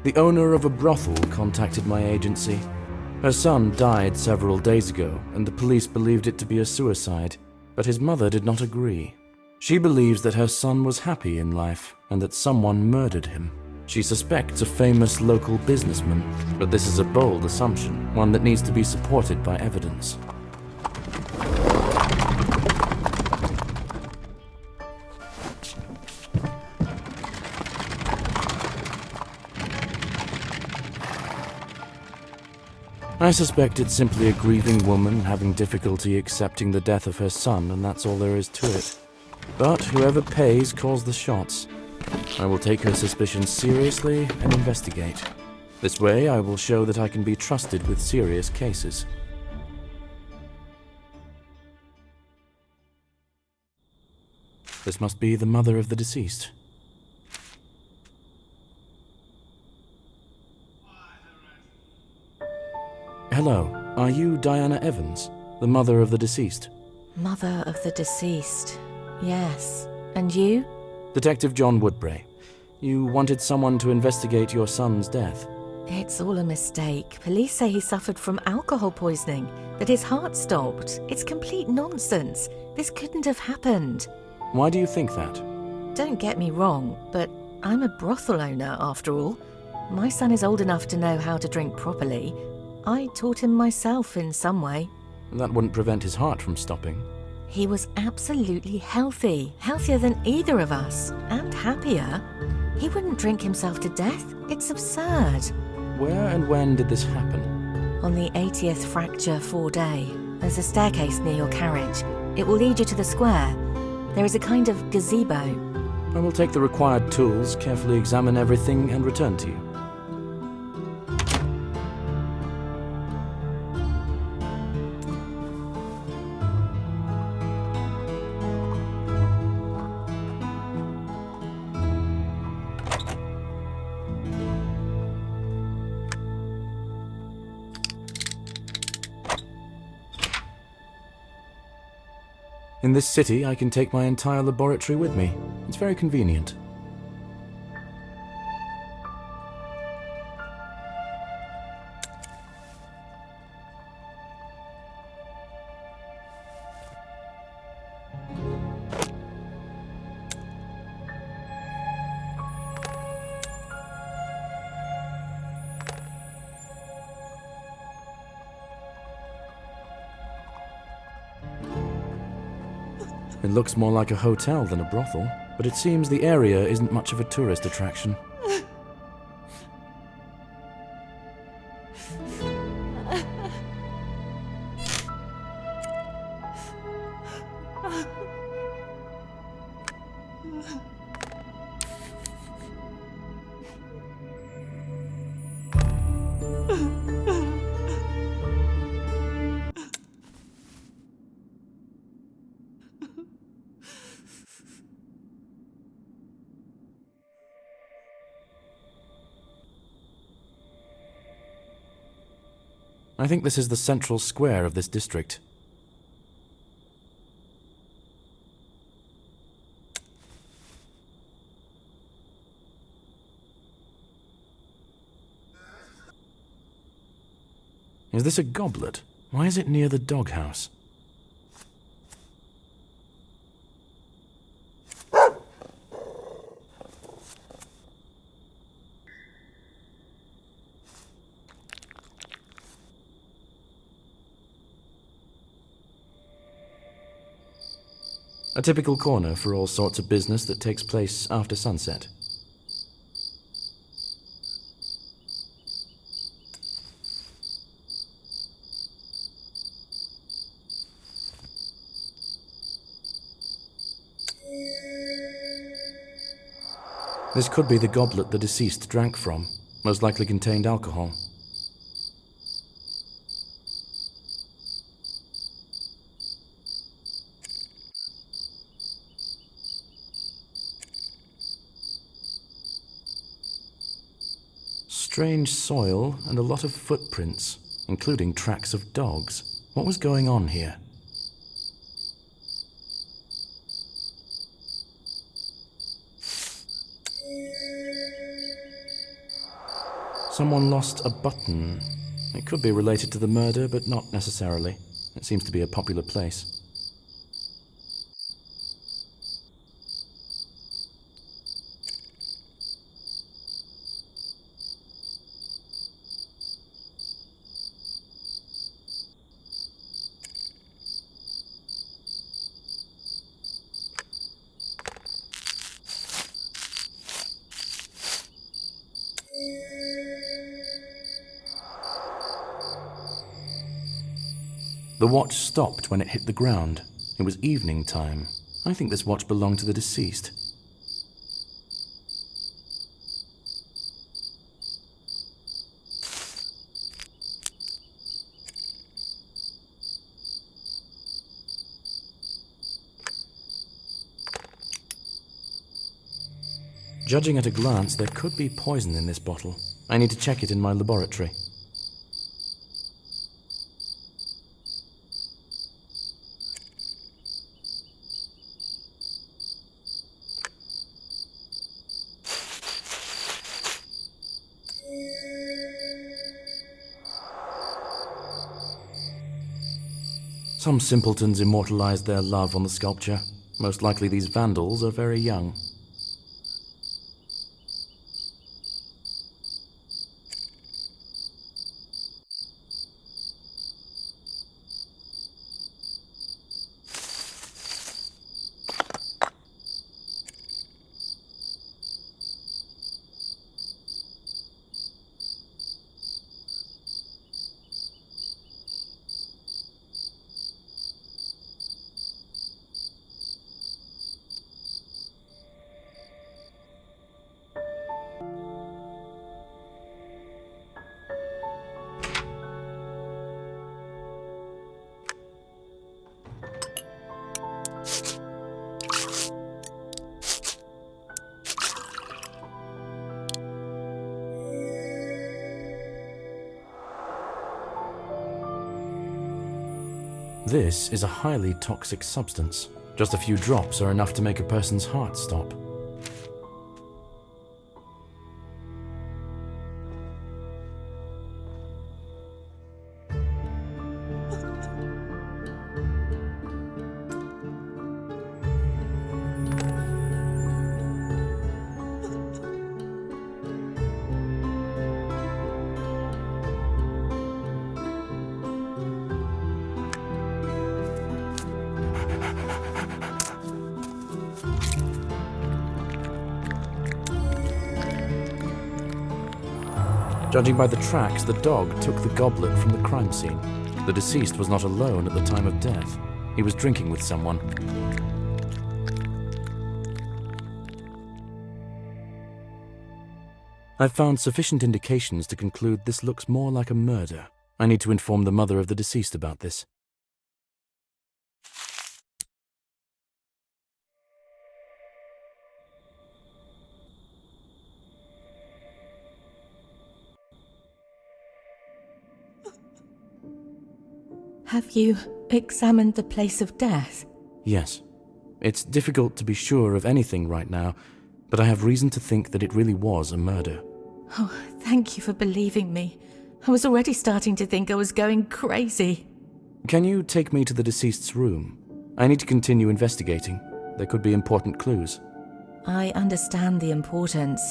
The owner of a brothel contacted my agency. Her son died several days ago, and the police believed it to be a suicide, but his mother did not agree. She believes that her son was happy in life, and that someone murdered him. She suspects a famous local businessman, but this is a bold assumption, one that needs to be supported by evidence. I suspect it's simply a grieving woman having difficulty accepting the death of her son, and that's all there is to it. But whoever pays calls the shots. I will take her suspicions seriously and investigate. This way, I will show that I can be trusted with serious cases. This must be the mother of the deceased. Hello, are you Diana Evans, the mother of the deceased? Mother of the deceased, yes. And you? Detective John Woodbray. You wanted someone to investigate your son's death. It's all a mistake. Police say he suffered from alcohol poisoning, that his heart stopped. It's complete nonsense. This couldn't have happened. Why do you think that? Don't get me wrong, but I'm a brothel owner after all. My son is old enough to know how to drink properly. I taught him myself in some way. That wouldn't prevent his heart from stopping. He was absolutely healthy, healthier than either of us, and happier. He wouldn't drink himself to death. It's absurd. Where and when did this happen? On the 80th fracture 4-day. There's a staircase near your carriage. It will lead you to the square. There is a kind of gazebo. I will take the required tools, carefully examine everything, and return to you. In this city, I can take my entire laboratory with me. It's very convenient. It looks more like a hotel than a brothel, but it seems the area isn't much of a tourist attraction. I think this is the central square of this district. Is this a goblet? Why is it near the doghouse? A typical corner for all sorts of business that takes place after sunset. This could be the goblet the deceased drank from. Most likely contained alcohol. Strange soil and a lot of footprints, including tracks of dogs. What was going on here? Someone lost a button. It could be related to the murder, but not necessarily. It seems to be a popular place. The watch stopped when it hit the ground. It was evening time. I think this watch belonged to the deceased. Judging at a glance, there could be poison in this bottle. I need to check it in my laboratory. Some simpletons immortalized their love on the sculpture. Most likely these vandals are very young. This is a highly toxic substance. Just a few drops are enough to make a person's heart stop. Judging by the tracks, the dog took the goblet from the crime scene. The deceased was not alone at the time of death. He was drinking with someone. I've found sufficient indications to conclude this looks more like a murder. I need to inform the mother of the deceased about this. Have you examined the place of death? Yes. It's difficult to be sure of anything right now, but I have reason to think that it really was a murder. Oh, thank you for believing me. I was already starting to think I was going crazy. Can you take me to the deceased's room? I need to continue investigating. There could be important clues. I understand the importance.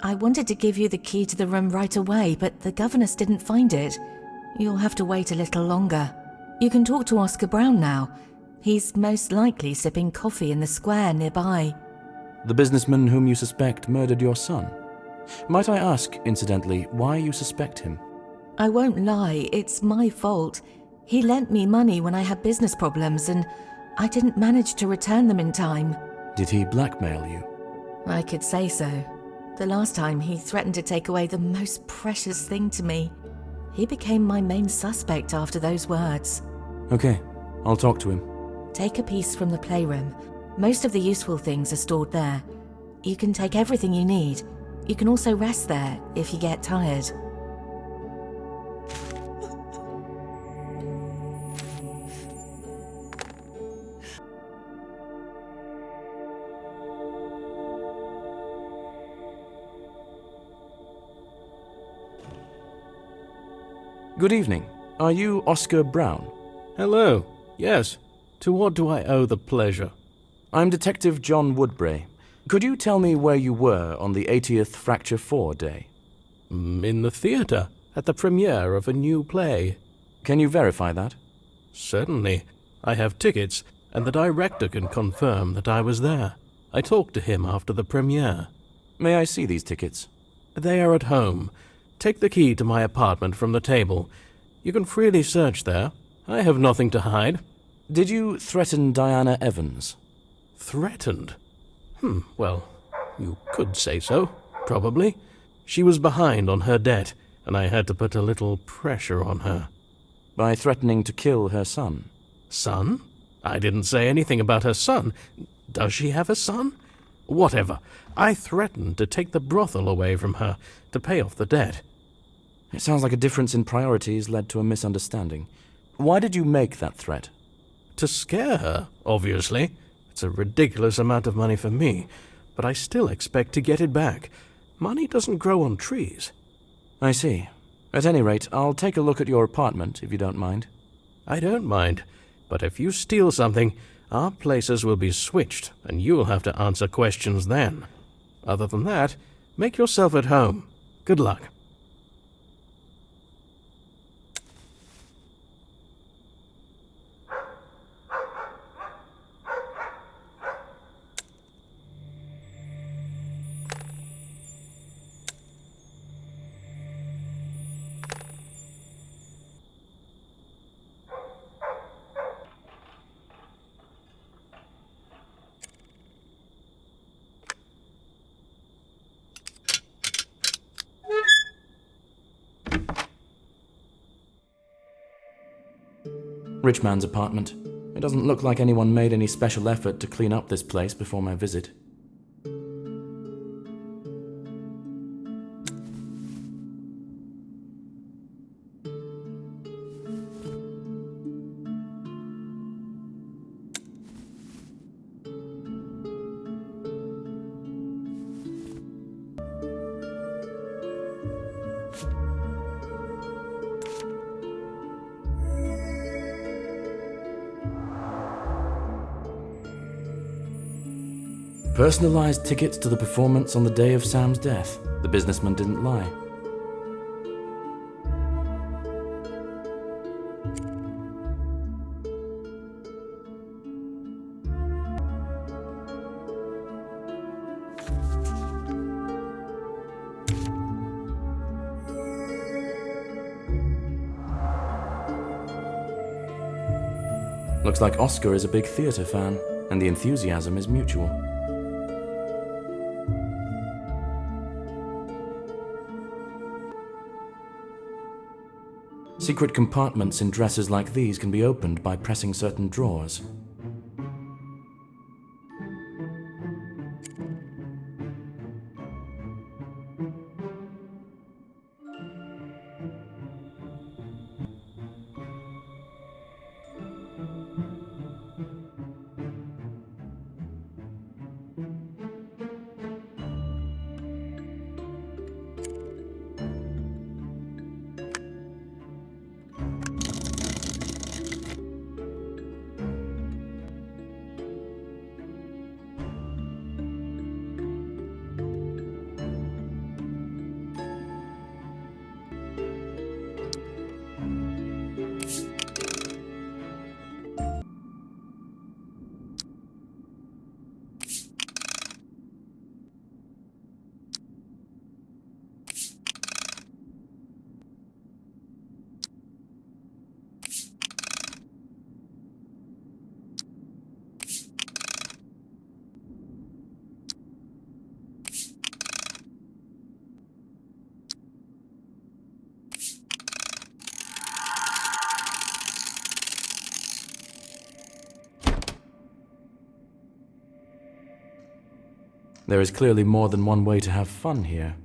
I wanted to give you the key to the room right away, but the governess didn't find it. You'll have to wait a little longer. You can talk to Oscar Brown now. He's most likely sipping coffee in the square nearby. The businessman whom you suspect murdered your son. Might I ask, incidentally, why you suspect him? I won't lie, it's my fault. He lent me money when I had business problems and I didn't manage to return them in time. Did he blackmail you? I could say so. The last time he threatened to take away the most precious thing to me. He became my main suspect after those words. Okay, I'll talk to him. Take a piece from the playroom. Most of the useful things are stored there. You can take everything you need. You can also rest there if you get tired. Good evening. Are you Oscar Brown? Hello. Yes. To what do I owe the pleasure? I'm Detective John Woodbray. Could you tell me where you were on the 80th Fracture 4 day? In the theatre, at the premiere of a new play. Can you verify that? Certainly. I have tickets, and the director can confirm that I was there. I talked to him after the premiere. May I see these tickets? They are at home. Take the key to my apartment from the table. You can freely search there. I have nothing to hide. Did you threaten Diana Evans? Threatened? Well, you could say so, probably. She was behind on her debt, and I had to put a little pressure on her. By threatening to kill her son? Son? I didn't say anything about her son. Does she have a son? Whatever. I threatened to take the brothel away from her to pay off the debt. It sounds like a difference in priorities led to a misunderstanding. Why did you make that threat? To scare her, obviously. It's a ridiculous amount of money for me, but I still expect to get it back. Money doesn't grow on trees. I see. At any rate, I'll take a look at your apartment, if you don't mind. I don't mind, but if you steal something, our places will be switched, and you'll have to answer questions then. Other than that, make yourself at home. Good luck. Rich man's apartment. It doesn't look like anyone made any special effort to clean up this place before my visit. Personalized tickets to the performance on the day of Sam's death. The businessman didn't lie. Looks like Oscar is a big theatre fan, and the enthusiasm is mutual. Secret compartments in dresses like these can be opened by pressing certain drawers. There is clearly more than one way to have fun here.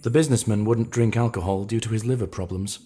The businessman wouldn't drink alcohol due to his liver problems.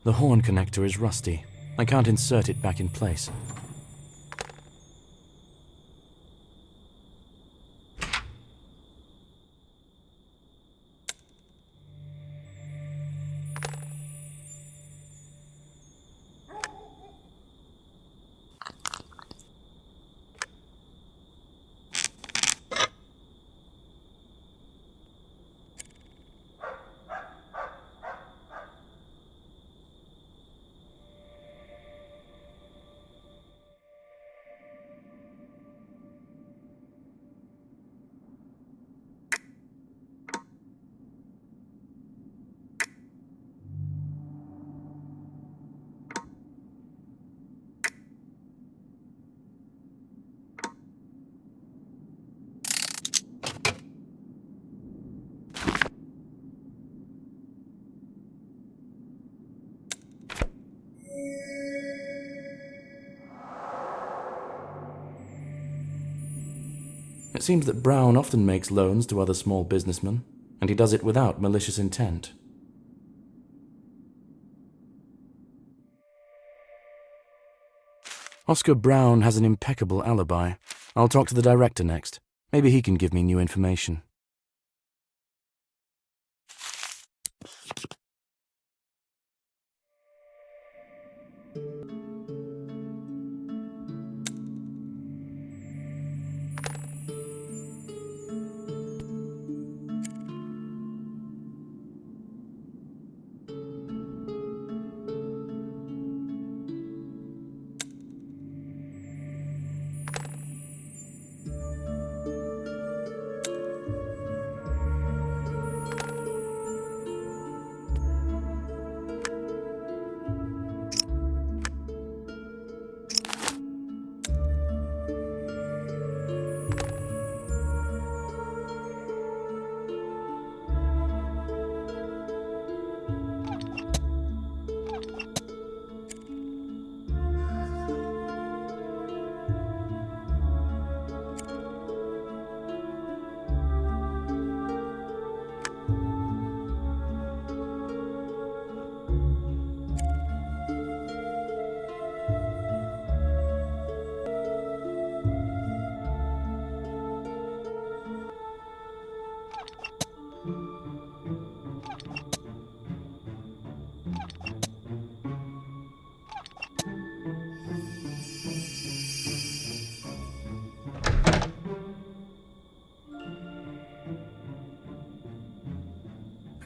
The horn connector is rusty. I can't insert it back in place. It seems that Brown often makes loans to other small businessmen, and he does it without malicious intent. Oscar Brown has an impeccable alibi. I'll talk to the director next. Maybe he can give me new information.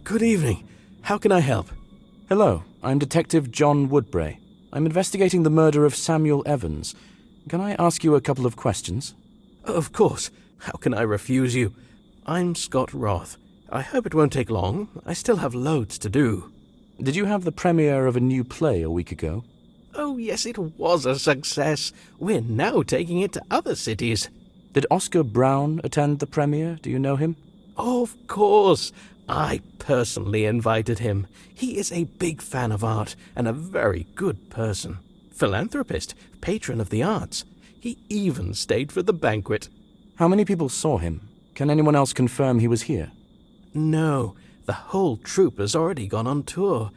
Good evening. How can I help? Hello, I'm Detective John Woodbray. I'm investigating the murder of Samuel Evans. Can I ask you a couple of questions? Of course. How can I refuse you? I'm Scott Roth. I hope it won't take long. I still have loads to do. Did you have the premiere of a new play a week ago? Oh, yes, it was a success. We're now taking it to other cities. Did Oscar Brown attend the premiere? Do you know him? Of course. I personally invited him. He is a big fan of art and a very good person. Philanthropist, patron of the arts. He even stayed for the banquet. How many people saw him? Can anyone else confirm he was here? No, the whole troupe has already gone on tour.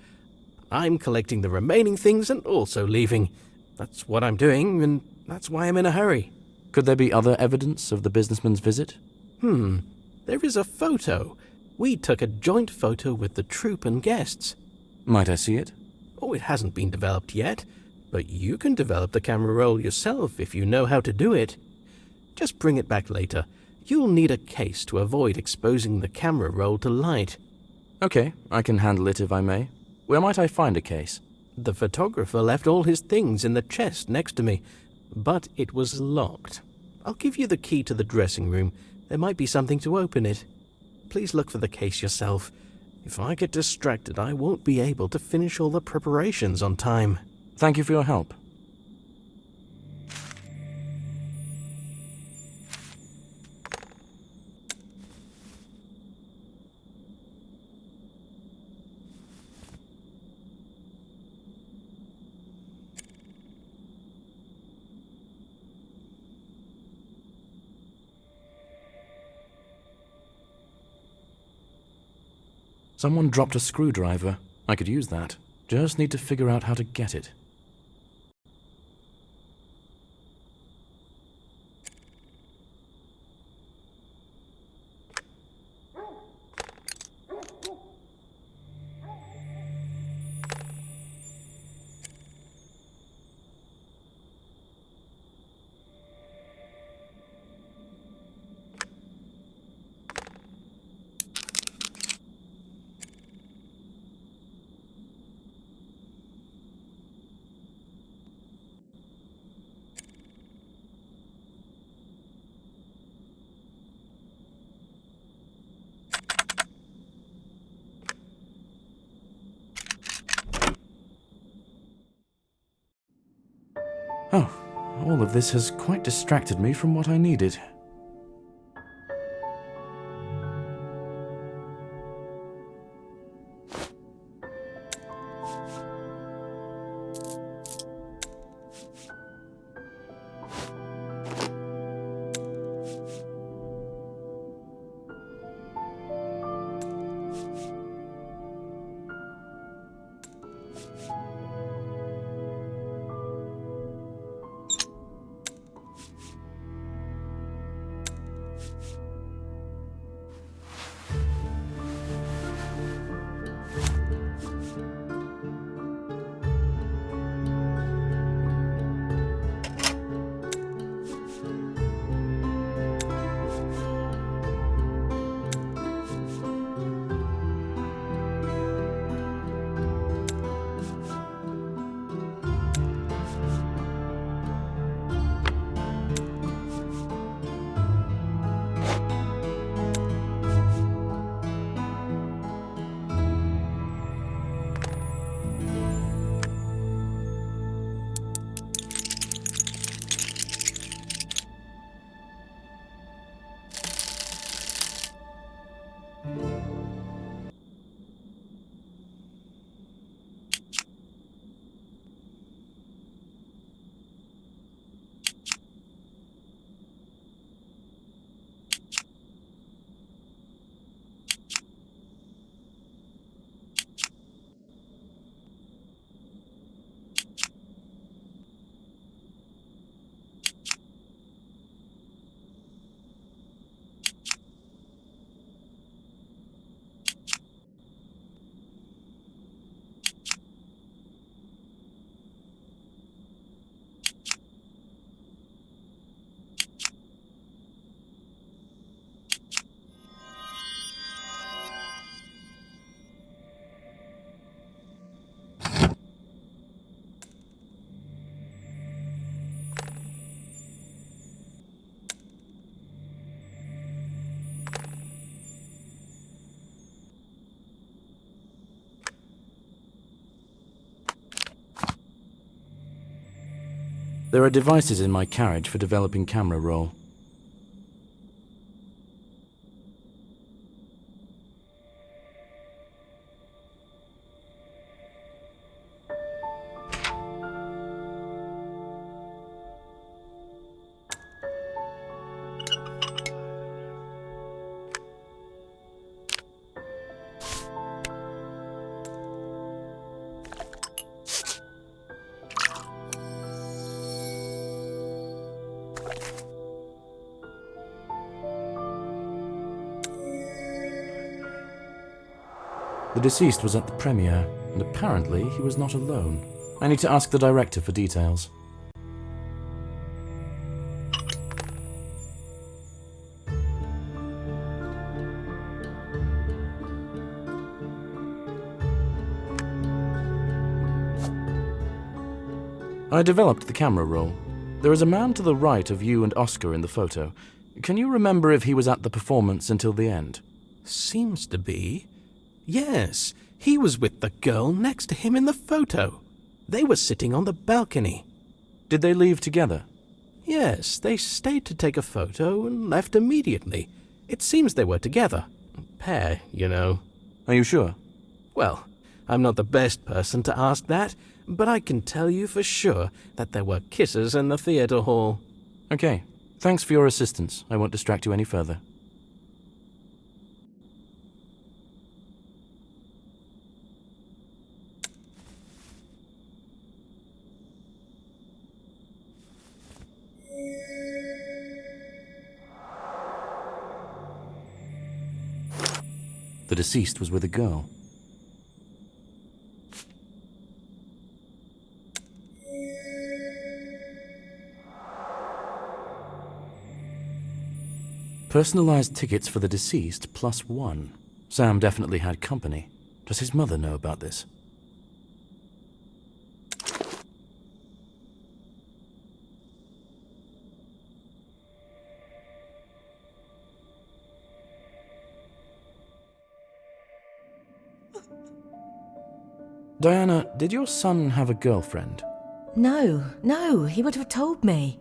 I'm collecting the remaining things and also leaving. That's what I'm doing, and That's why I'm in a hurry. Could there be other evidence of the businessman's visit? There is a photo. We took a joint photo with the troupe and guests. Might I see it? Oh, it hasn't been developed yet, but you can develop the camera roll yourself if you know how to do it. Just bring it back later. You'll need a case to avoid exposing the camera roll to light. Okay, I can handle it if I may. Where might I find a case? The photographer left all his things in the chest next to me, but it was locked. I'll give you the key to the dressing room. There might be something to open it. Please look for the case yourself. If I get distracted, I won't be able to finish all the preparations on time. Thank you for your help. Someone dropped a screwdriver. I could use that. Just need to figure out how to get it. Oh, all of this has quite distracted me from what I needed. There are devices in my carriage for developing camera roll. The deceased was at the premiere, and apparently he was not alone. I need to ask the director for details. I developed the camera roll. There is a man to the right of you and Oscar in the photo. Can you remember if he was at the performance until the end? Seems to be. Yes, he was with the girl next to him in the photo. They were sitting on the balcony. Did they leave together? Yes, they stayed to take a photo and left immediately. It seems they were together. Pair, you know. Are you sure? Well, I'm not the best person to ask that, but I can tell you for sure that there were kisses in the theatre hall. Okay. Thanks for your assistance. I won't distract you any further. The deceased was with a girl. Personalized tickets for the deceased +1. Sam definitely had company. Does his mother know about this? Diana, did your son have a girlfriend? No, he would have told me.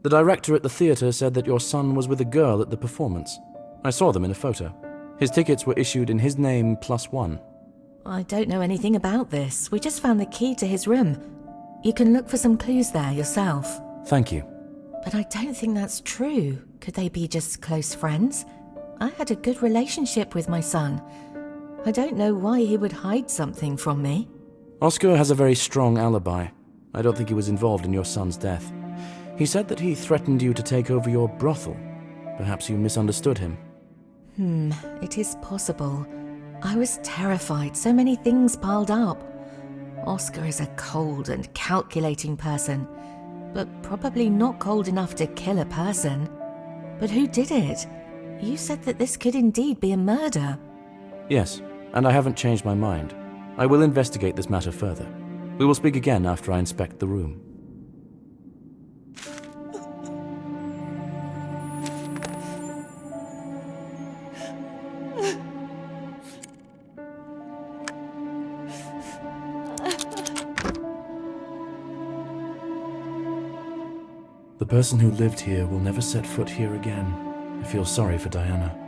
The director at the theatre said that your son was with a girl at the performance. I saw them in a photo. His tickets were issued in his name +1. I don't know anything about this. We just found the key to his room. You can look for some clues there yourself. Thank you. But I don't think that's true. Could they be just close friends? I had a good relationship with my son. I don't know why he would hide something from me. Oscar has a very strong alibi. I don't think he was involved in your son's death. He said that he threatened you to take over your brothel. Perhaps you misunderstood him. It is possible. I was terrified, so many things piled up. Oscar is a cold and calculating person, but probably not cold enough to kill a person. But who did it? You said that this could indeed be a murder. Yes, and I haven't changed my mind. I will investigate this matter further. We will speak again after I inspect the room. The person who lived here will never set foot here again. I feel sorry for Diana.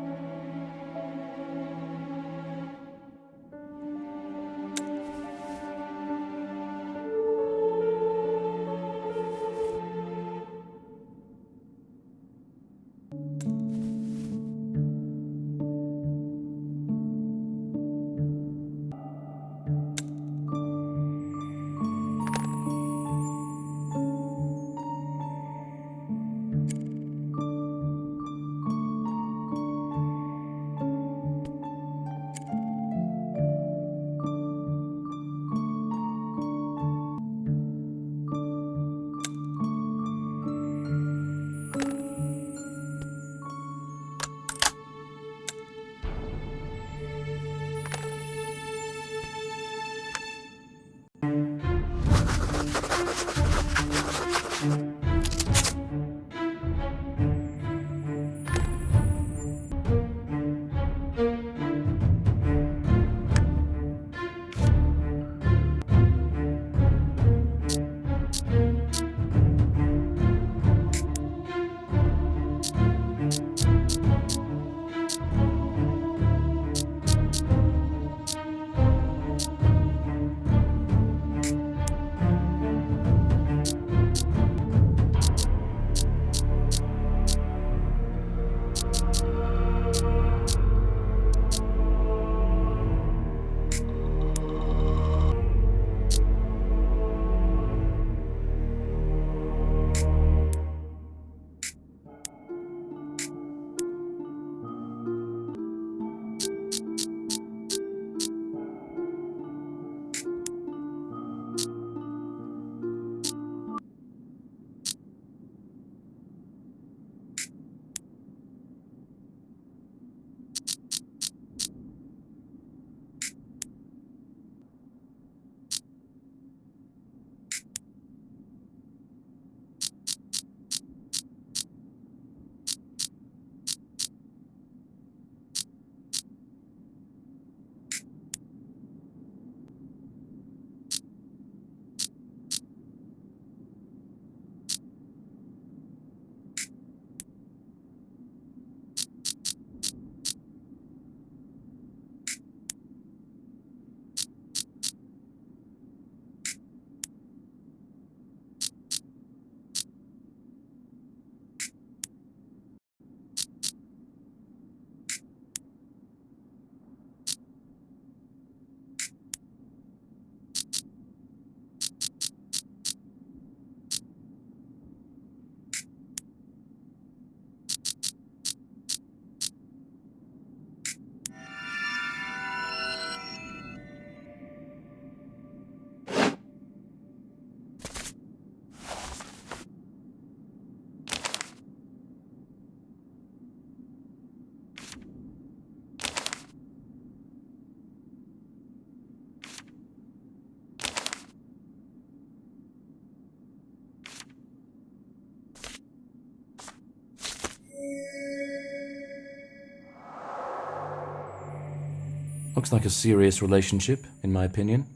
Looks like a serious relationship, in my opinion.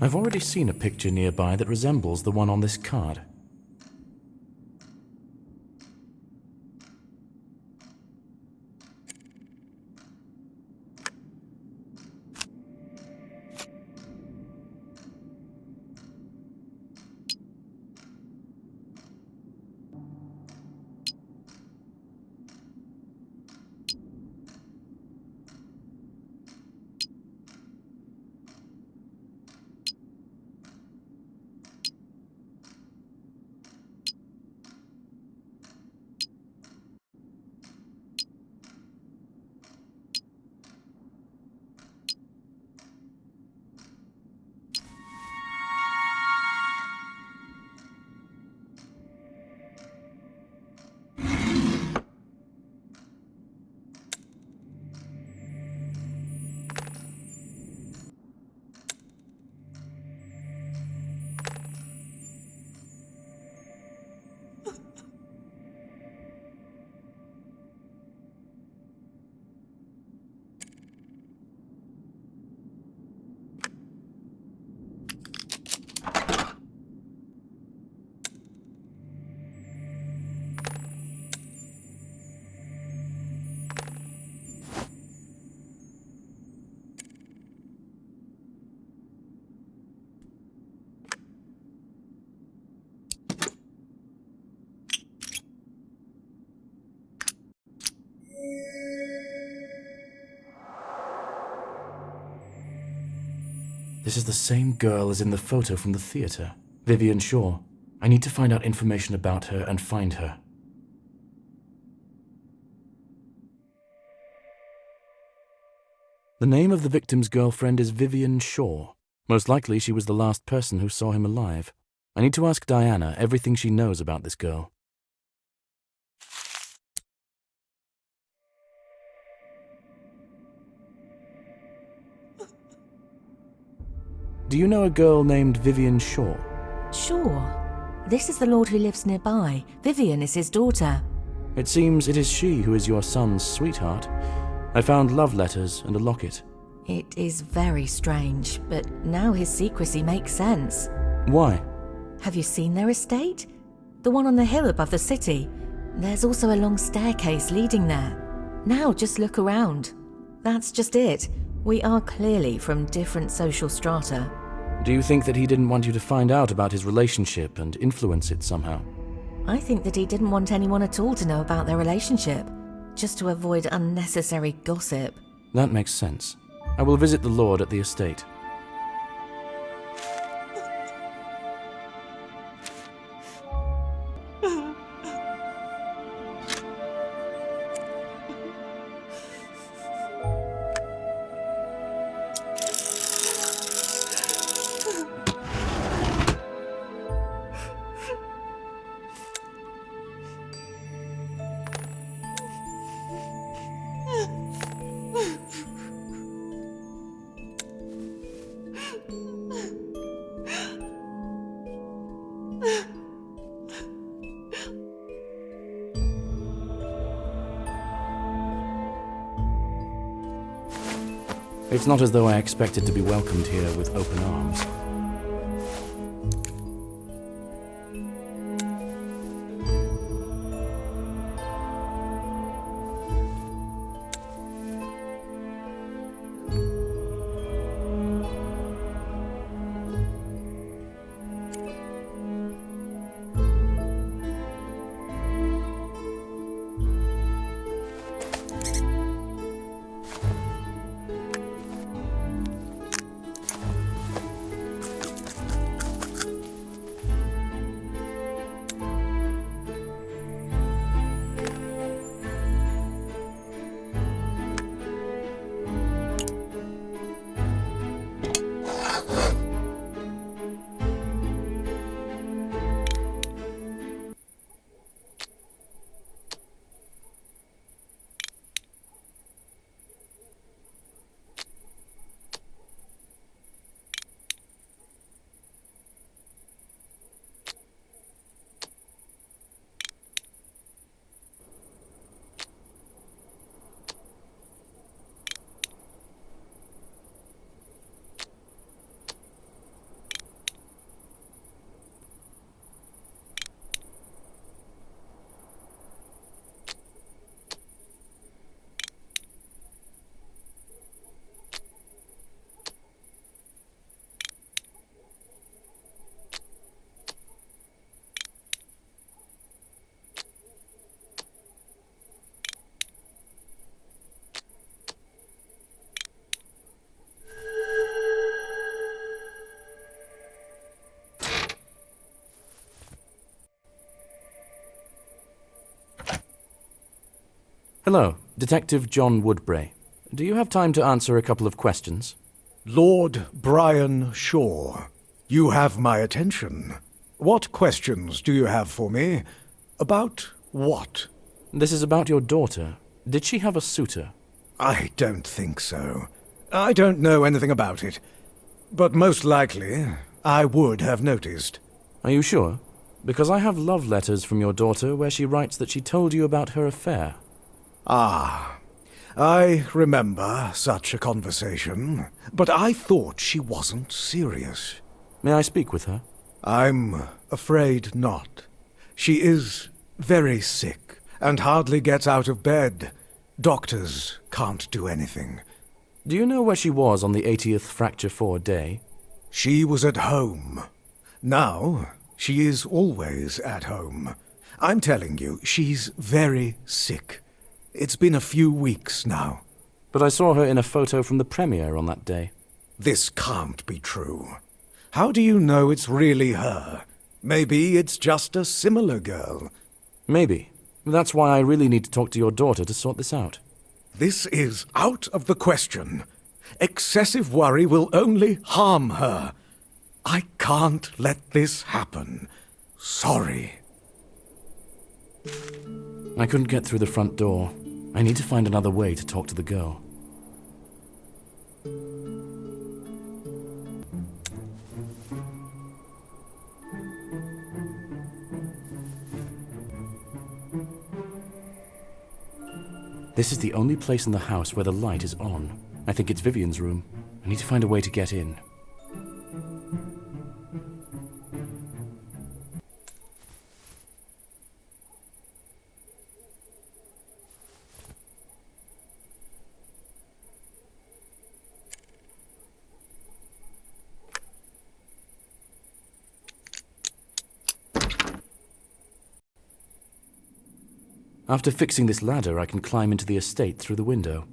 I've already seen a picture nearby that resembles the one on this card. This is the same girl as in the photo from the theater, Vivian Shaw. I need to find out information about her and find her. The name of the victim's girlfriend is Vivian Shaw. Most likely she was the last person who saw him alive. I need to ask Diana everything she knows about this girl. Do you know a girl named Vivian Shaw? Sure. This is the lord who lives nearby. Vivian is his daughter. It seems it is she who is your son's sweetheart. I found love letters and a locket. It is very strange, but now his secrecy makes sense. Why? Have you seen their estate? The one on the hill above the city. There's also a long staircase leading there. Now just look around. That's just it. We are clearly from different social strata. Do you think that he didn't want you to find out about his relationship and influence it somehow? I think that he didn't want anyone at all to know about their relationship, just to avoid unnecessary gossip. That makes sense. I will visit the lord at the estate. It's not as though I expected to be welcomed here with open arms. Hello, Detective John Woodbray. Do you have time to answer a couple of questions? Lord Brian Shaw, you have my attention. What questions do you have for me? About what? This is about your daughter. Did she have a suitor? I don't think so. I don't know anything about it. But most likely, I would have noticed. Are you sure? Because I have love letters from your daughter where she writes that she told you about her affair. Ah, I remember such a conversation, but I thought she wasn't serious. May I speak with her? I'm afraid not. She is very sick and hardly gets out of bed. Doctors can't do anything. Do you know where she was on the 80th Fracture 4 day? She was at home. Now, she is always at home. I'm telling you, she's very sick. It's been a few weeks now. But I saw her in a photo from the premiere on that day. This can't be true. How do you know it's really her? Maybe it's just a similar girl. Maybe. That's why I really need to talk to your daughter to sort this out. This is out of the question. Excessive worry will only harm her. I can't let this happen. Sorry. I couldn't get through the front door. I need to find another way to talk to the girl. This is the only place in the house where the light is on. I think it's Vivian's room. I need to find a way to get in. After fixing this ladder, I can climb into the estate through the window.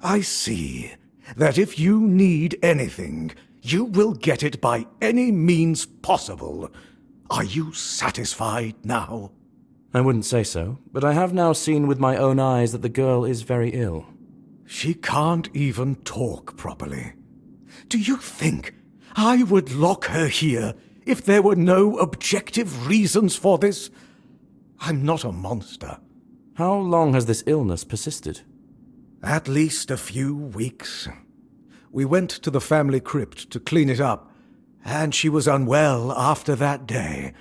I see that if you need anything, you will get it by any means possible. Are you satisfied now? I wouldn't say so, but I have now seen with my own eyes that the girl is very ill. She can't even talk properly. Do you think I would lock her here if there were no objective reasons for this? I'm not a monster. How long has this illness persisted? At least a few weeks. We went to the family crypt to clean it up, and she was unwell after that day.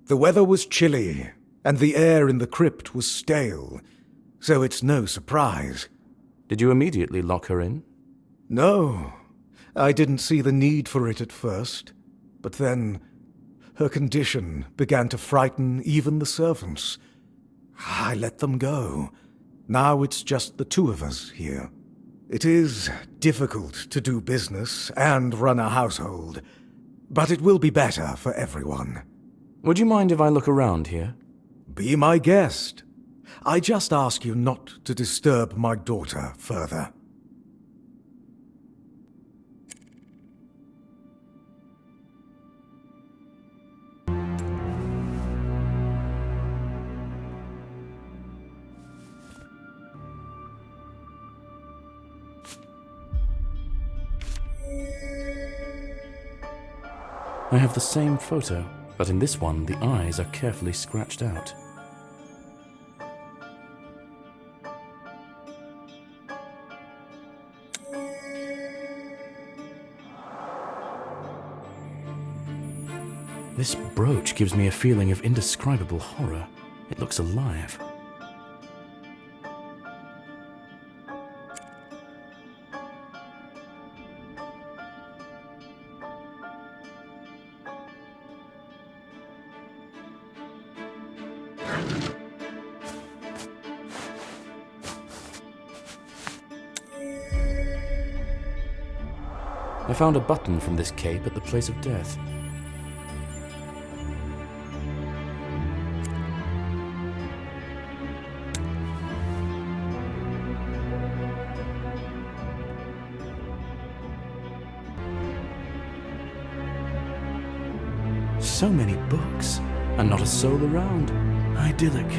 The weather was chilly, and the air in the crypt was stale, so it's no surprise. Did you immediately lock her in? No, I didn't see the need for it at first, but then her condition began to frighten even the servants. I let them go. Now it's just the two of us here. It is difficult to do business and run a household, but it will be better for everyone. Would you mind if I look around here? Be my guest. I just ask you not to disturb my daughter further. I have the same photo, but in this one the eyes are carefully scratched out. This brooch gives me a feeling of indescribable horror. It looks alive. I found a button from this cape at the place of death. So many books, and not a soul around. Idyllic.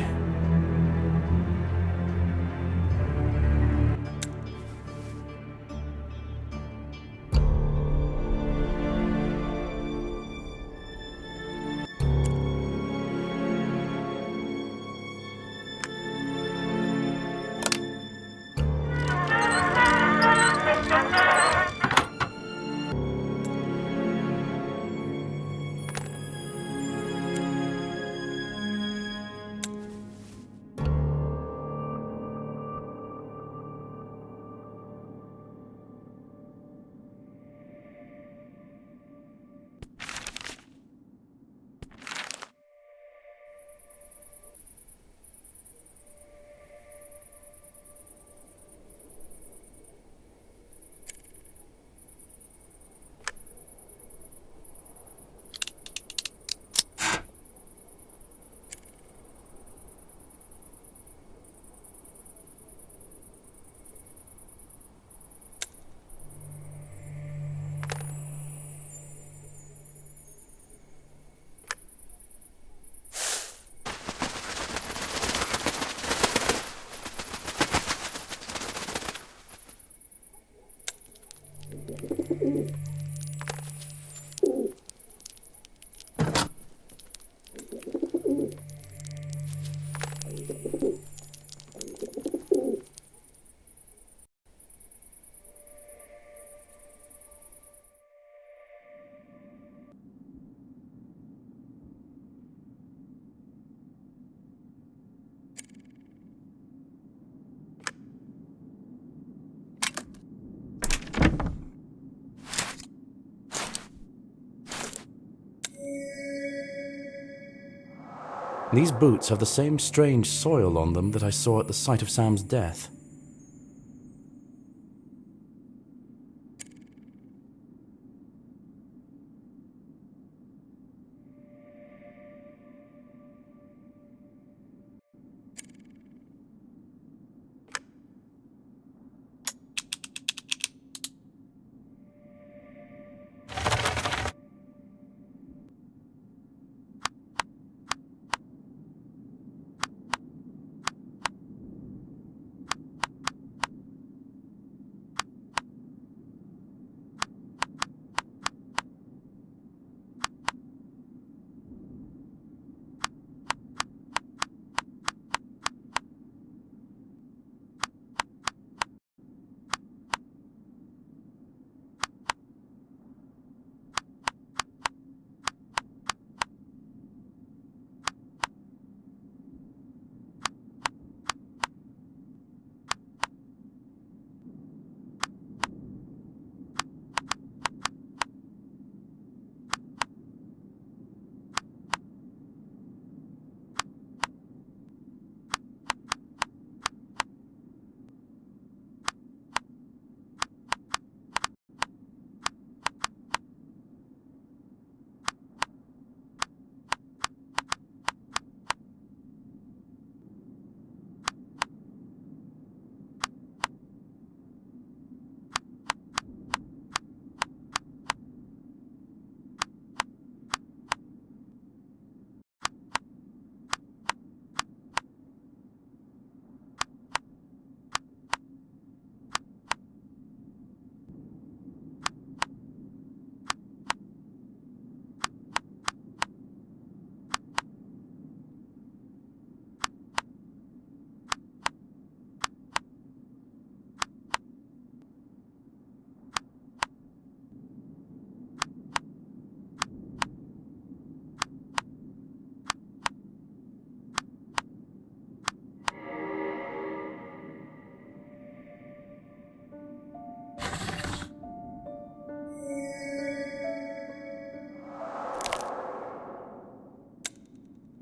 These boots have the same strange soil on them that I saw at the site of Sam's death.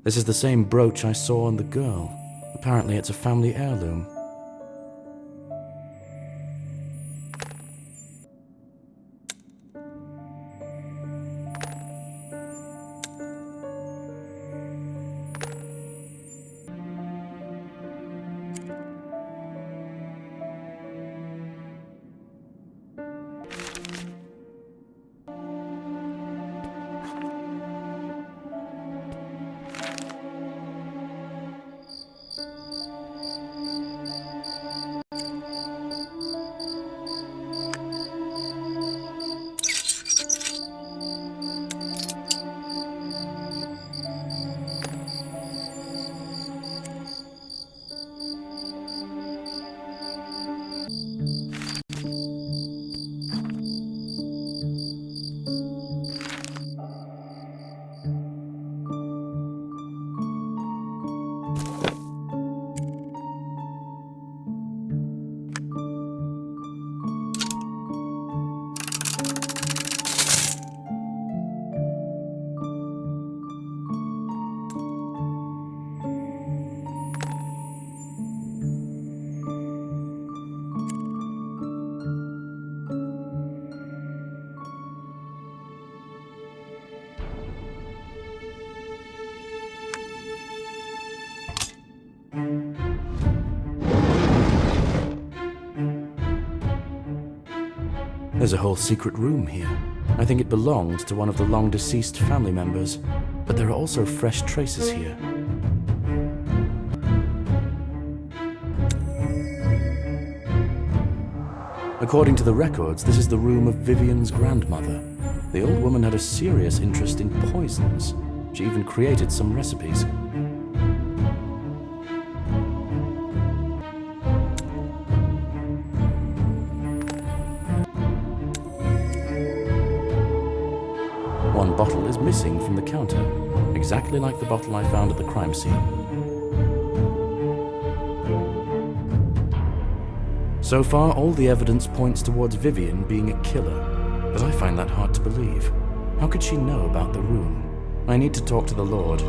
This is the same brooch I saw on the girl. Apparently it's a family heirloom. There's a whole secret room here. I think it belonged to one of the long-deceased family members, but there are also fresh traces here. According to the records, this is the room of Vivian's grandmother. The old woman had a serious interest in poisons. She even created some recipes. One bottle is missing from the counter, exactly like the bottle I found at the crime scene. So far, all the evidence points towards Vivian being a killer, but I find that hard to believe. How could she know about the room? I need to talk to the Lord.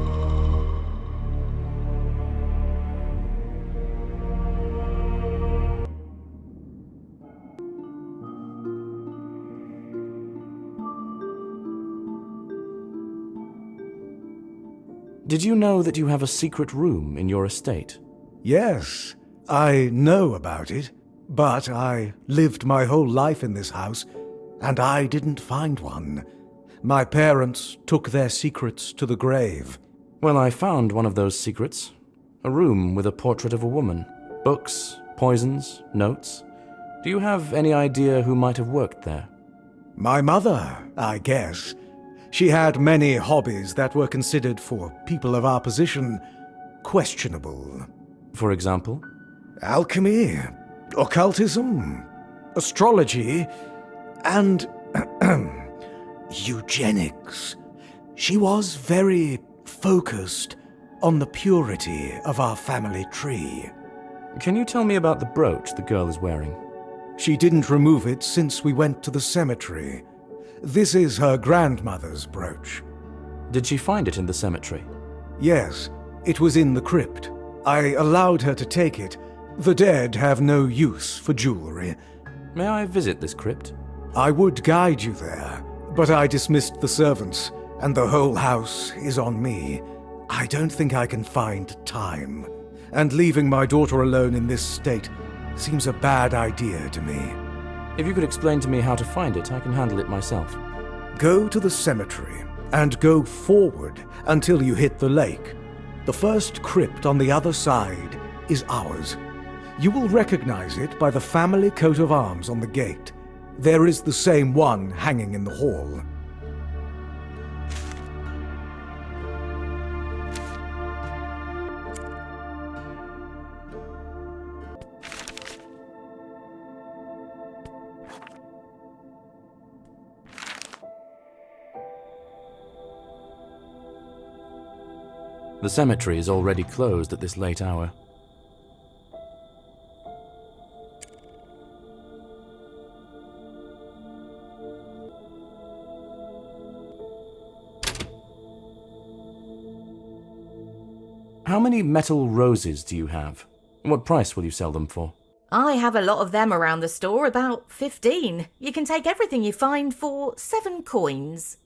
Did you know that you have a secret room in your estate? Yes, I know about it, but I lived my whole life in this house, and I didn't find one. My parents took their secrets to the grave. Well, I found one of those secrets. A room with a portrait of a woman. Books, poisons, notes. Do you have any idea who might have worked there? My mother, I guess. She had many hobbies that were considered, for people of our position, questionable. For example? Alchemy, occultism, astrology, and eugenics. She was very focused on the purity of our family tree. Can you tell me about the brooch the girl is wearing? She didn't remove it since we went to the cemetery. This is her grandmother's brooch. Did she find it in the cemetery? Yes, it was in the crypt. I allowed her to take it. The dead have no use for jewelry. May I visit this crypt? I would guide you there, but I dismissed the servants, and the whole house is on me. I don't think I can find time. And leaving my daughter alone in this state seems a bad idea to me. If you could explain to me how to find it, I can handle it myself. Go to the cemetery and go forward until you hit the lake. The first crypt on the other side is ours. You will recognize it by the family coat of arms on the gate. There is the same one hanging in the hall. The cemetery is already closed at this late hour. How many metal roses do you have? What price will you sell them for? I have a lot of them around the store, about 15. You can take everything you find for 7 coins.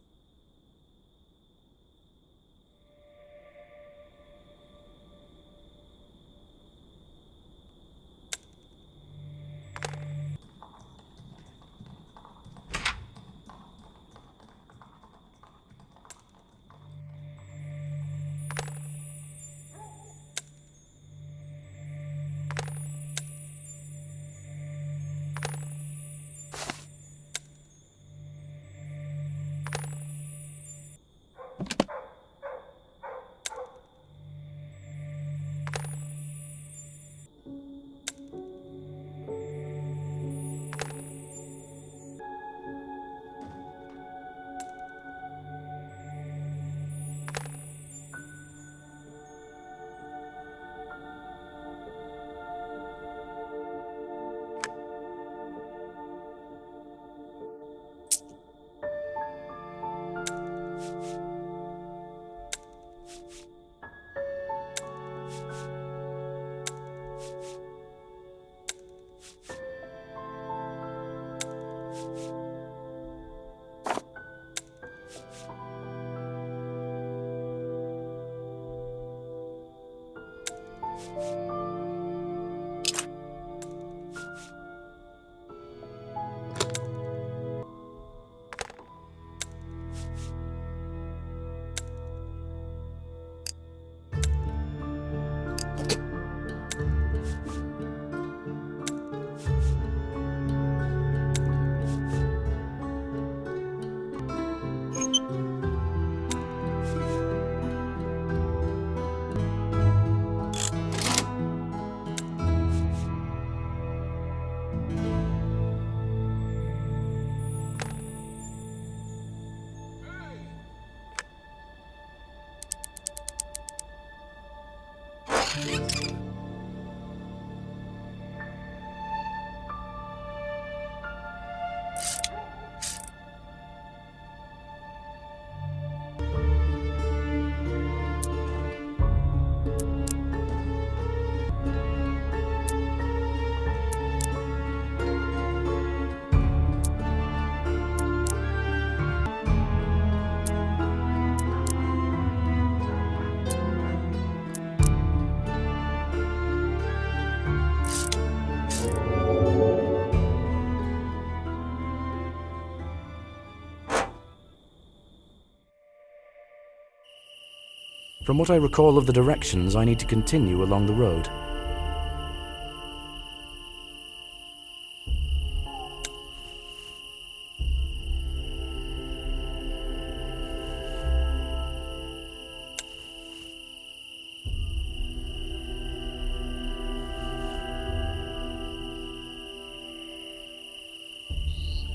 From what I recall of the directions, I need to continue along the road.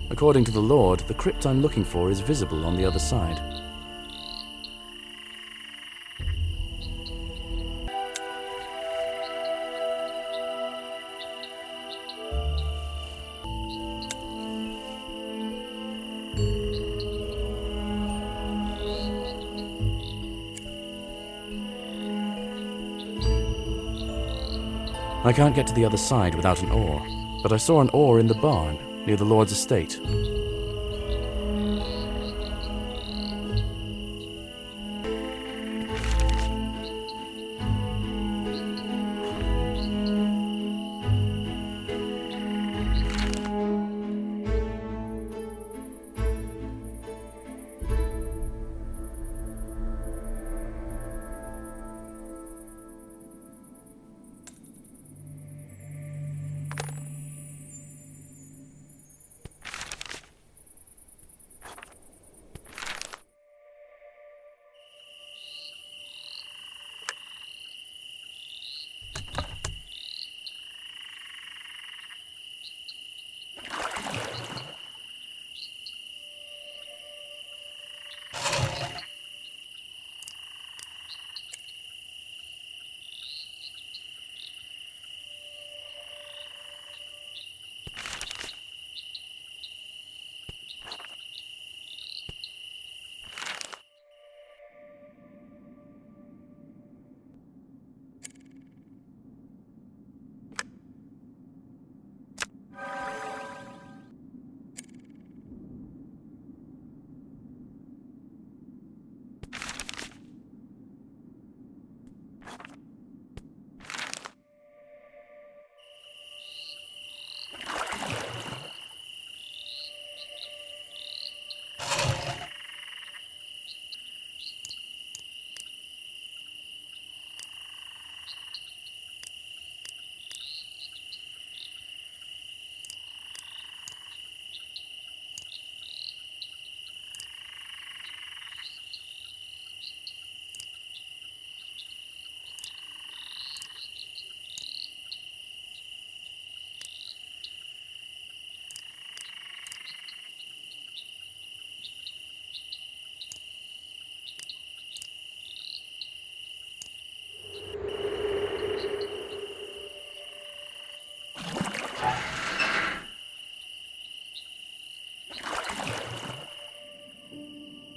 According to the Lord, the crypt I'm looking for is visible on the other side. I can't get to the other side without an oar, but I saw an oar in the barn near the Lord's estate.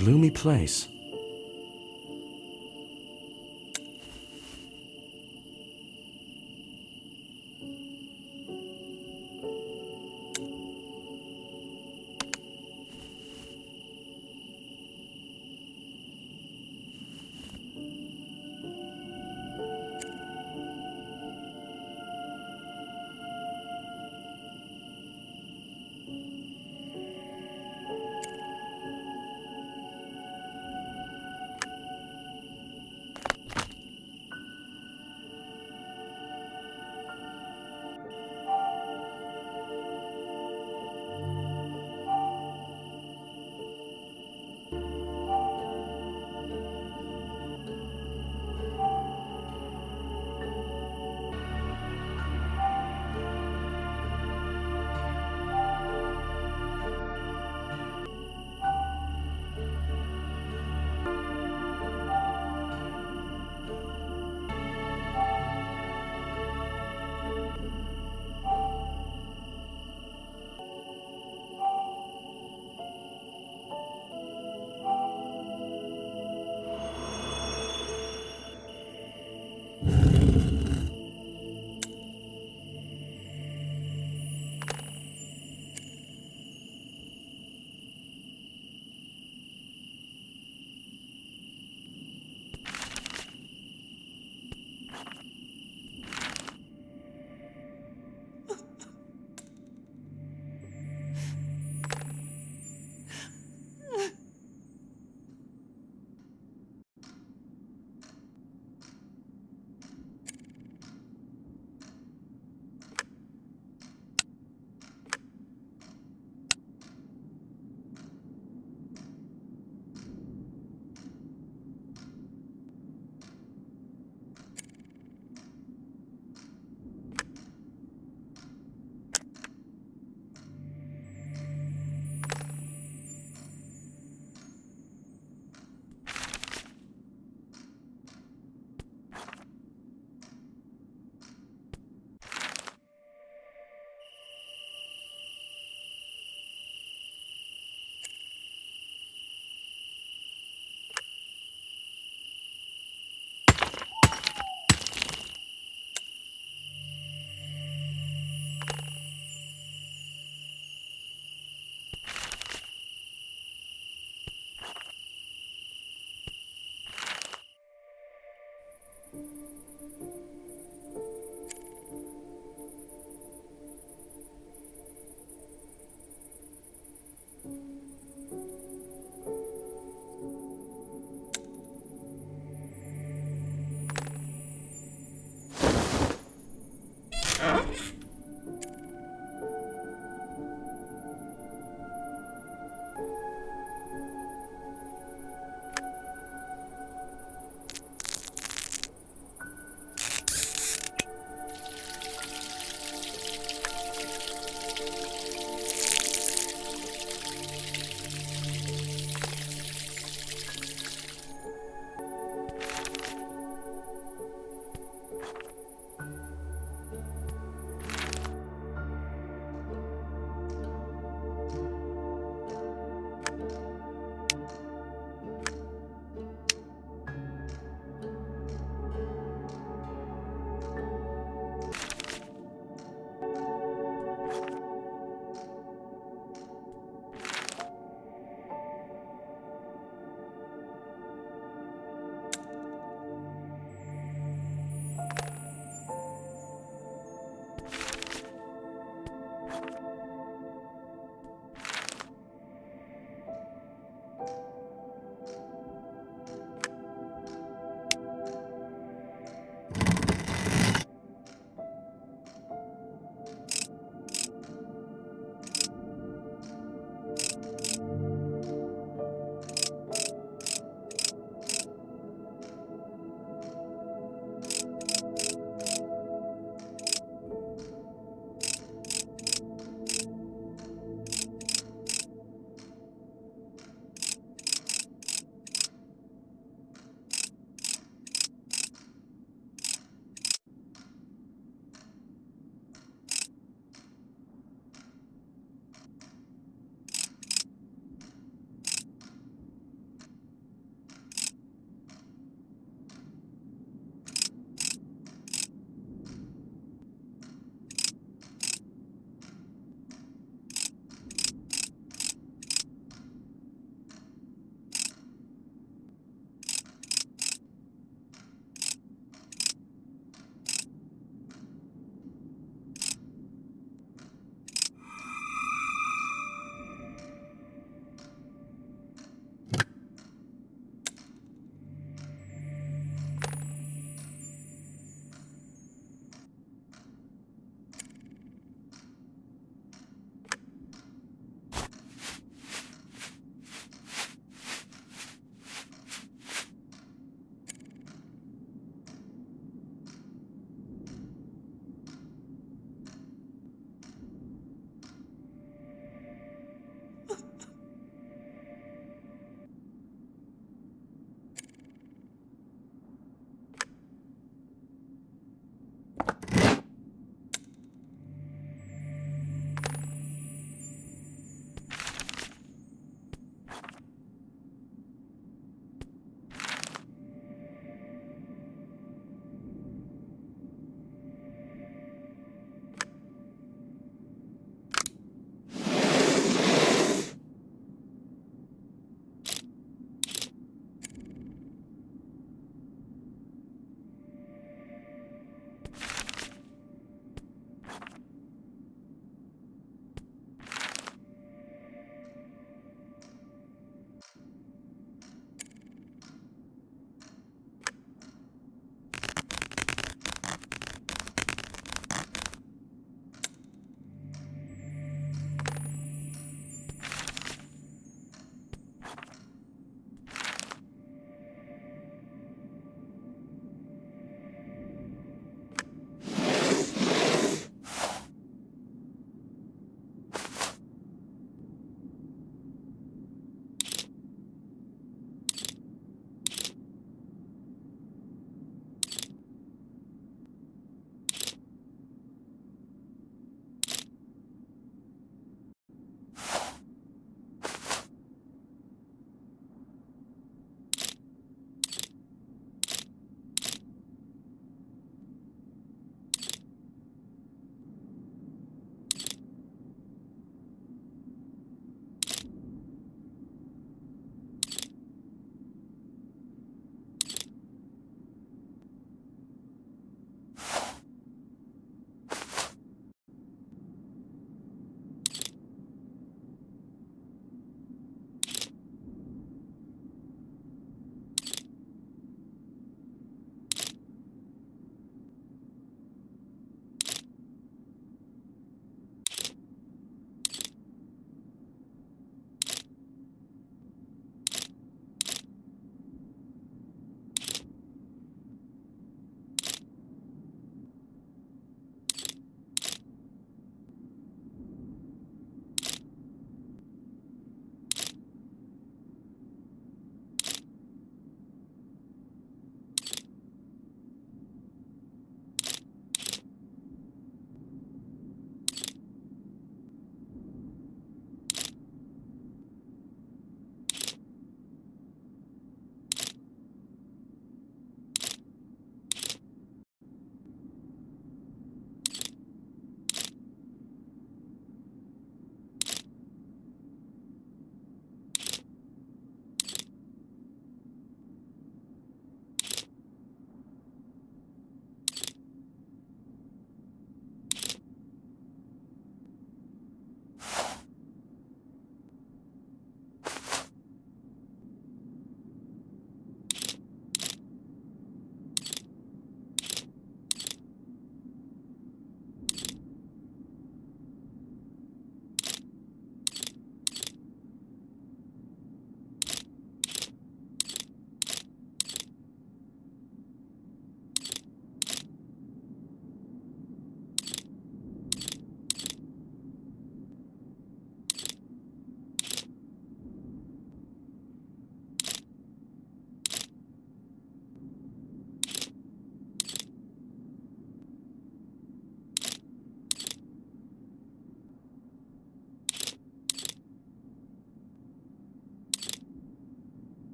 gloomy place.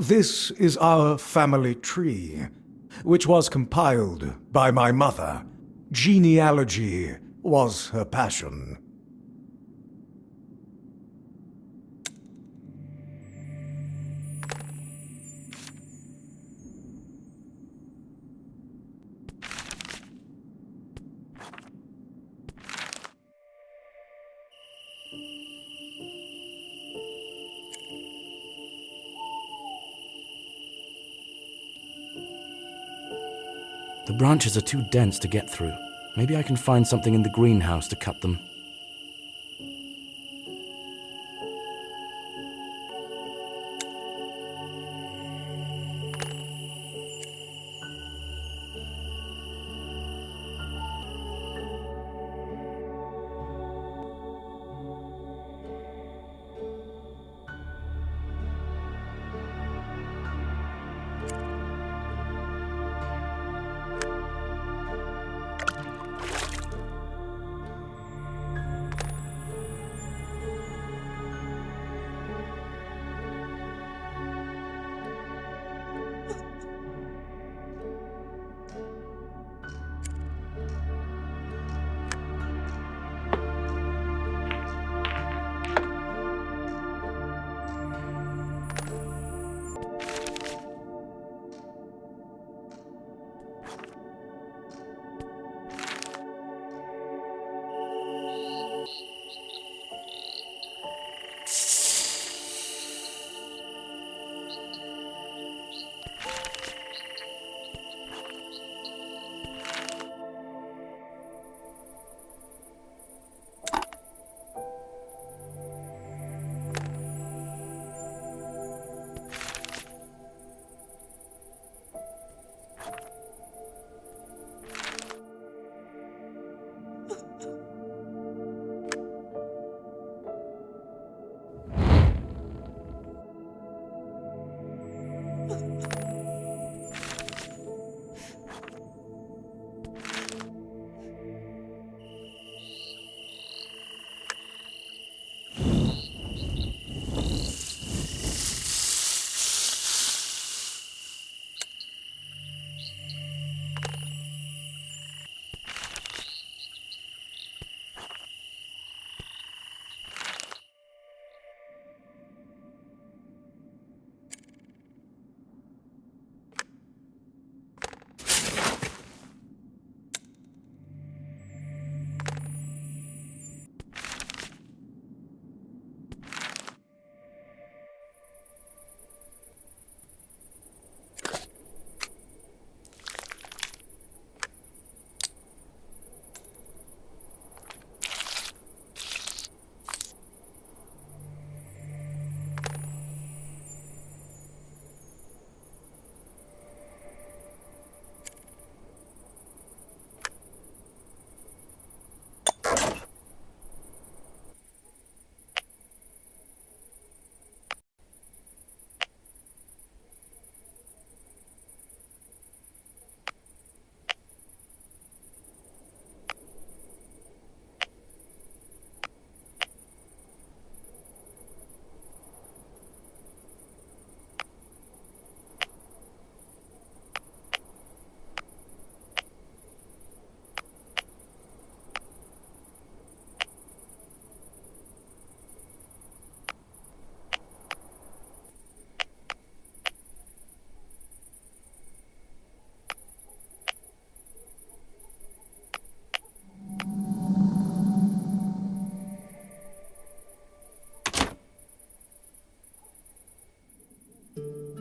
This is our family tree, which was compiled by my mother. Genealogy was her passion. The branches are too dense to get through. Maybe I can find something in the greenhouse to cut them.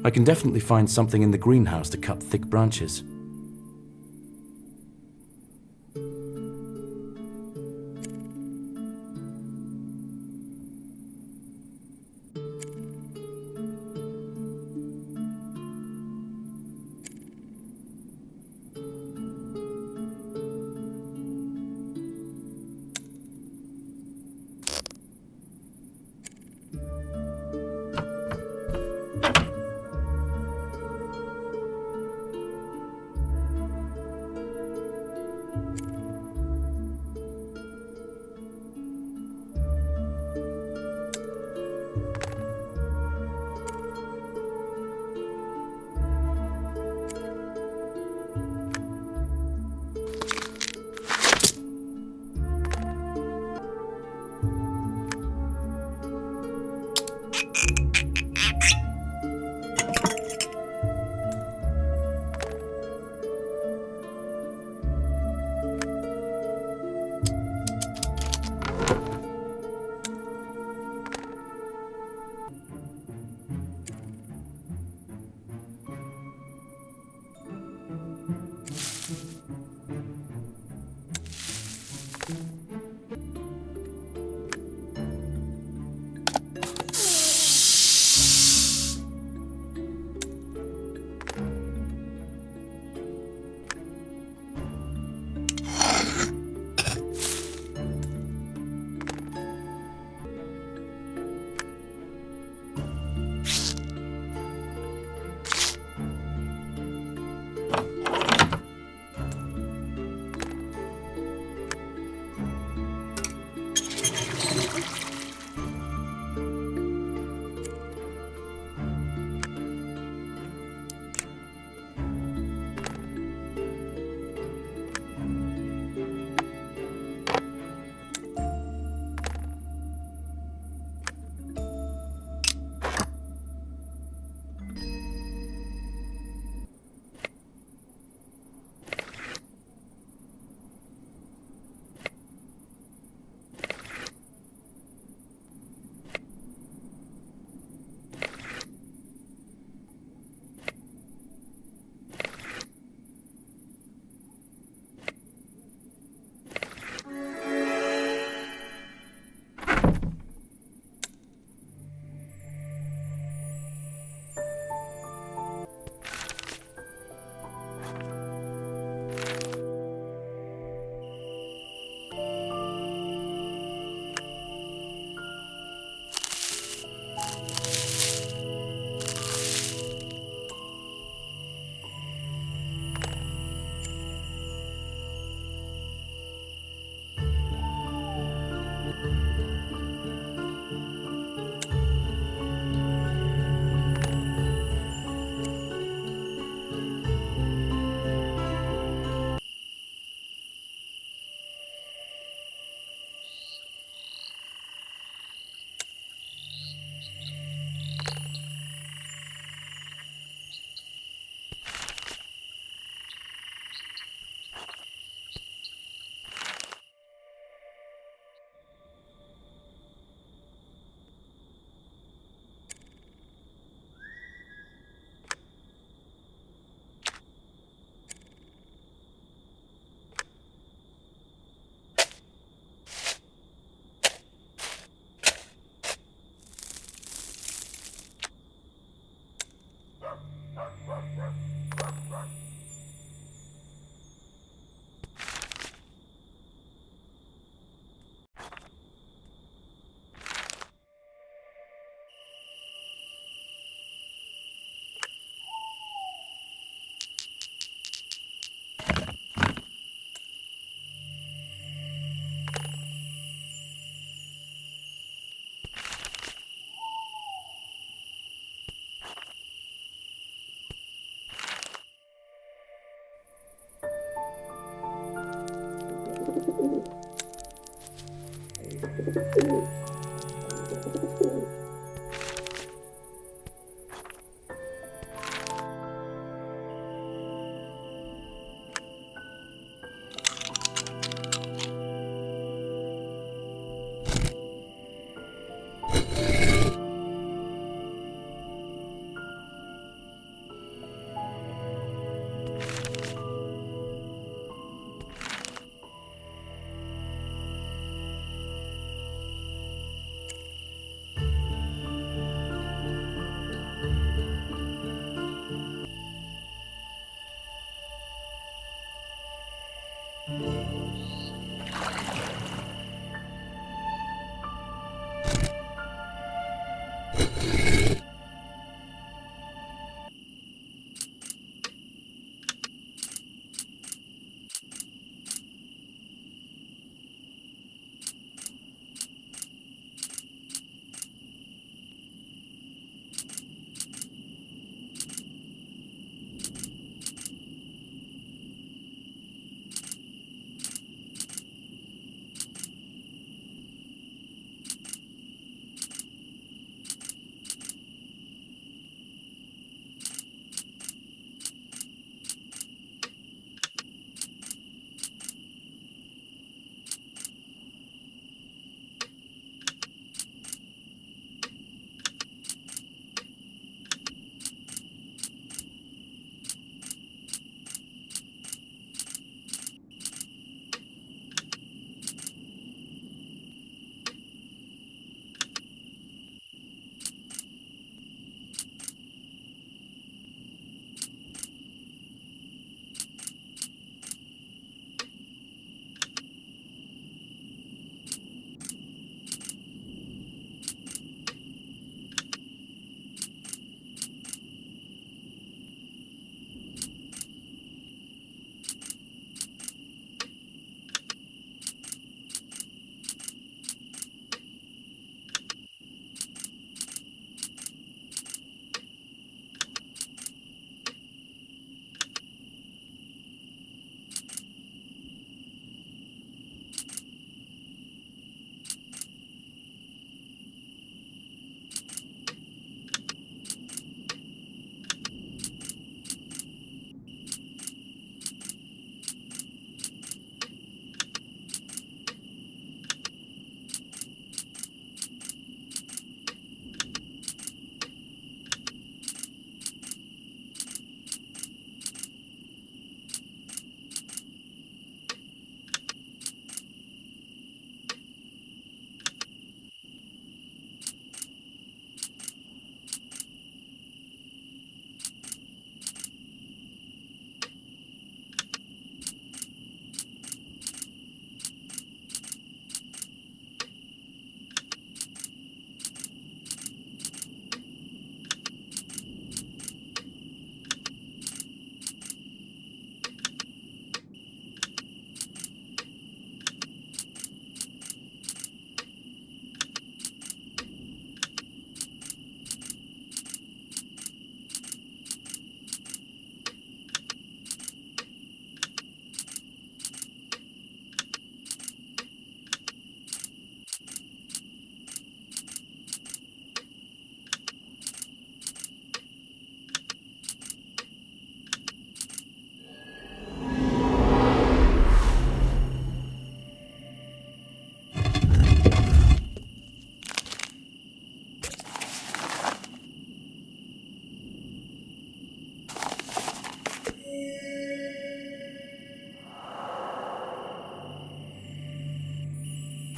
I can definitely find something in the greenhouse to cut thick branches.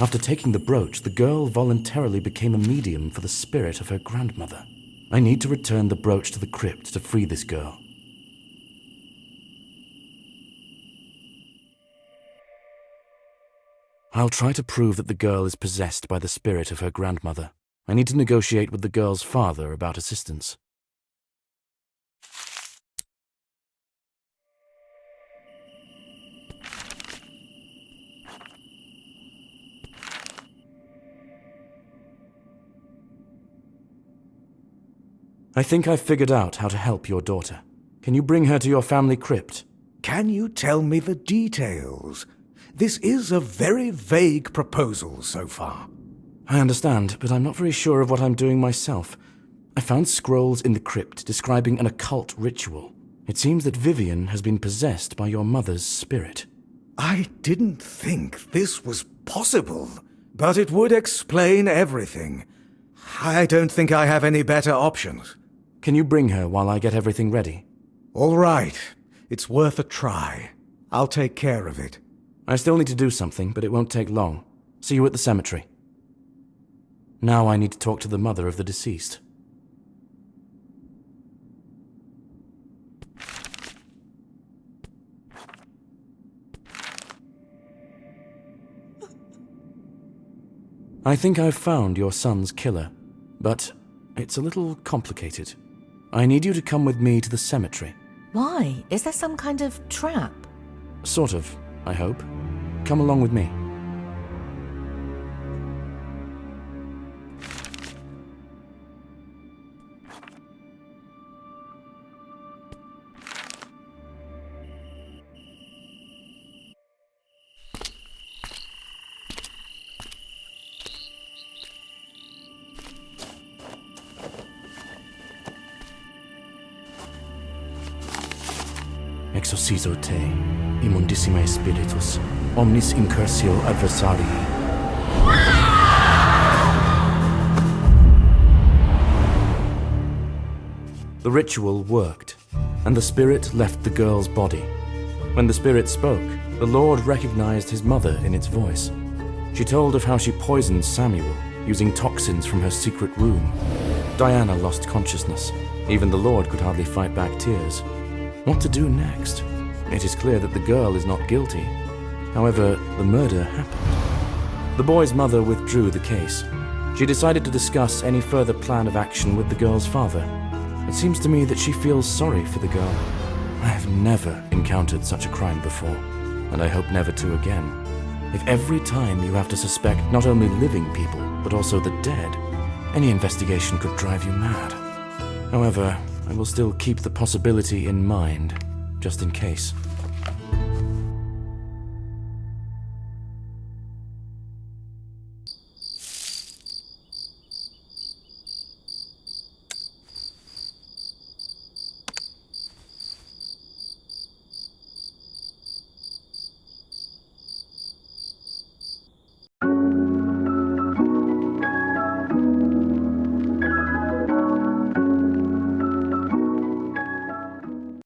After taking the brooch, the girl voluntarily became a medium for the spirit of her grandmother. I need to return the brooch to the crypt to free this girl. I'll try to prove that the girl is possessed by the spirit of her grandmother. I need to negotiate with the girl's father about assistance. I think I've figured out how to help your daughter. Can you bring her to your family crypt? Can you tell me the details? This is a very vague proposal so far. I understand, but I'm not very sure of what I'm doing myself. I found scrolls in the crypt describing an occult ritual. It seems that Vivian has been possessed by your mother's spirit. I didn't think this was possible, but it would explain everything. I don't think I have any better options. Can you bring her while I get everything ready? All right. It's worth a try. I'll take care of it. I still need to do something, but it won't take long. See you at the cemetery. Now I need to talk to the mother of the deceased. I think I've found your son's killer, but it's a little complicated. I need you to come with me to the cemetery. Why? Is there some kind of trap? Sort of, I hope. Come along with me. Exorcizo te, immundissime spiritus, omnis incursio adversarii. The ritual worked, and the spirit left the girl's body. When the spirit spoke, the Lord recognized his mother in its voice. She told of how she poisoned Samuel, using toxins from her secret room. Diana lost consciousness. Even the Lord could hardly fight back tears. What to do next? It is clear that the girl is not guilty. However, the murder happened. The boy's mother withdrew the case. She decided to discuss any further plan of action with the girl's father. It seems to me that she feels sorry for the girl. I have never encountered such a crime before, and I hope never to again. If every time you have to suspect not only living people, but also the dead, any investigation could drive you mad. However, I will still keep the possibility in mind, just in case.